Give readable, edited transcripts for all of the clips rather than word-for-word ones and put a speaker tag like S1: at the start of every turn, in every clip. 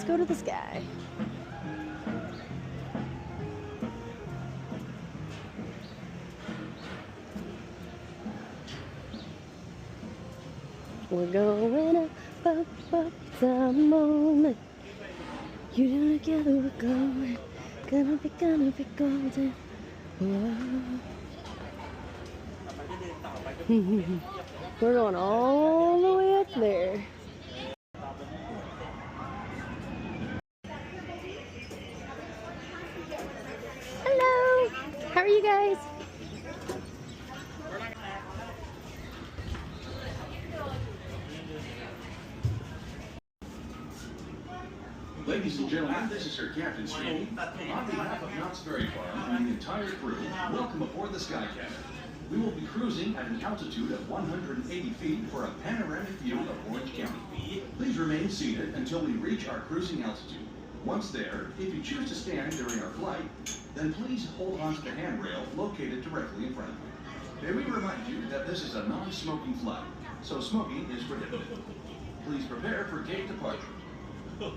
S1: let's go to the sky. We're going up the moment. You two together we're going. Gonna be golden. We're going all the way up there. Hello! How are you guys?
S2: Ladies and gentlemen, this is your captain speaking. On behalf of Knott's Berry Farm and the entire crew, welcome aboard the Skycabin. We will be cruising at an altitude of 180 feet for a panoramic view of Orange County. Please remain seated until we reach our cruising altitude. Once there, if you choose to stand during our flight, then please hold on to the handrail located directly in front of you. May we remind you that this is a non-smoking flight, so smoking is prohibited. Please prepare for gate departure.
S3: Please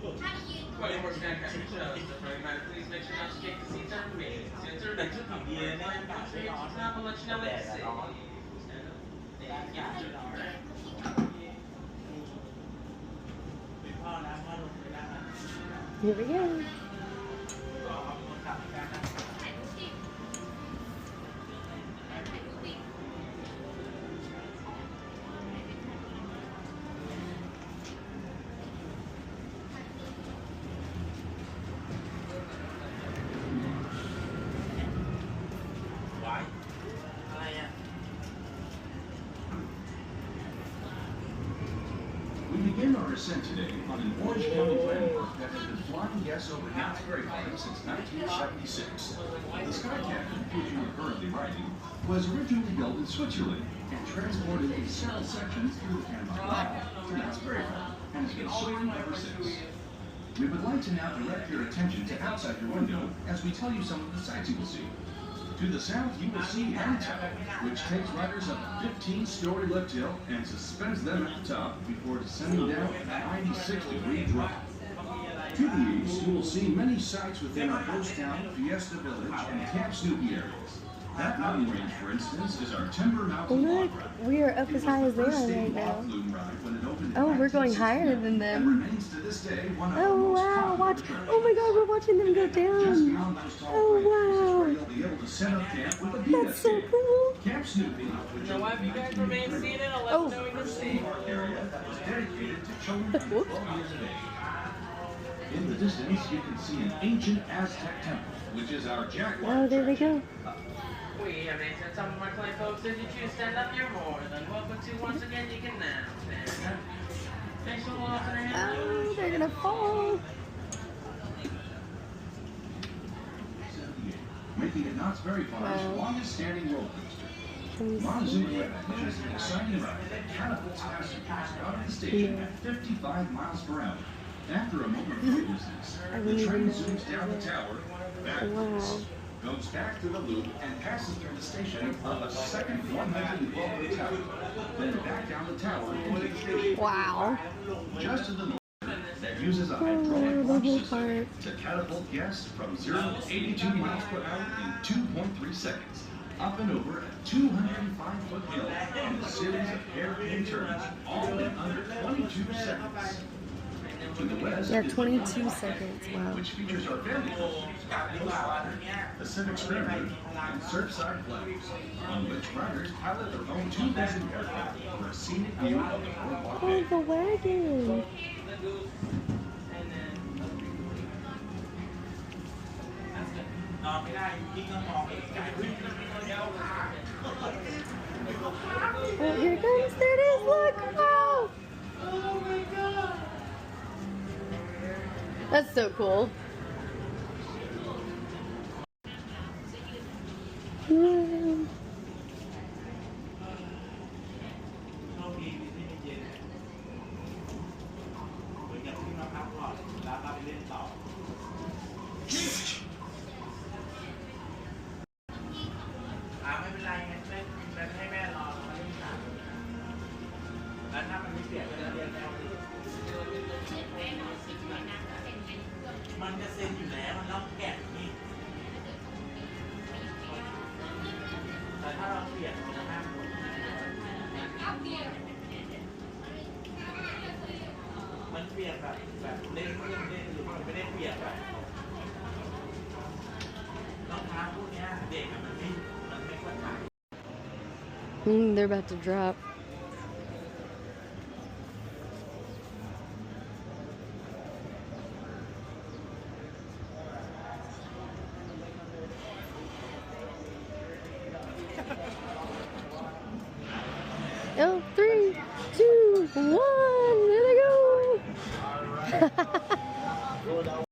S3: make sure not to take the seats are remaining. Seats are next to the I'll let you know what
S1: Here we go.
S2: We begin our ascent today on an Orange County landmark that has been flying guests over Knott's Berry Farm since 1976. The Skycabin, which you are currently riding, was originally built in Switzerland and transported in several sections through the Panama Canal to Knott's Berry Farm and has been soaring ever since. We would like to now direct your attention to outside your window as we tell you some of the sights you will see. To the south, you will see Hen Tower, which takes riders up a 15-story lift hill and suspends them at the top before descending down a 96-degree drop. To the east, you will see many sites within our ghost town, Fiesta Village, and Camp Snoopy areas. That mountain range, for instance, is our Timber Mountain
S1: Look, we are up as high as they are right now. Oh, we're going higher than them. Oh wow, watch. Oh my god, we're watching them go down. Oh wow. That's so cool.
S2: Camp Snoopy, which
S3: if you guys remain seated, I'll let you know when you're seated.
S2: area that was dedicated to children from 12 years of age. In the distance, you can see an ancient Aztec temple, which is our Jaguar.
S1: Oh, there we go.
S3: We have answered some of my clay folks. If you choose to stand up, you're more than welcome to. Once again, you can now stand up. Thanks for watching.
S1: Oh, they're gonna fall.
S2: Making it Knott's Berry Farm's longest standing roller coaster. Montezuma is an exciting ride that catapults passengers out of the station at 55 miles per hour. After a moment of weightlessness, the train zooms down the tower, backwards, goes back through the loop, and passes through the station on a second 112 tower, then back down the tower into the station.
S1: Wow.
S2: Just to the north, that uses a hydraulic launch system to catapult guests from 0 to 82 miles per hour in 2.3 seconds, up and over a 205-foot hill and a series of hairpin turns, all in under 22 seconds. To the west,
S1: Yeah, 22 seconds. Wow.
S2: which features our family coasters, Ghost Rider, Pacific Spearmint, and Surfside Flags, on which riders pilot their own two-person aircraft for a scenic view of the boardwalk.
S1: Oh, the wagon. Oh, here it comes. There it is. Look. Wow. Oh my god. That's so cool. Yeah.
S3: รียบแบบเล่นหรือไม่ได้เปรียบแบบรองเท้าพวกเนี้ยเด็กมันไม่ควรใส่
S1: They're about to drop.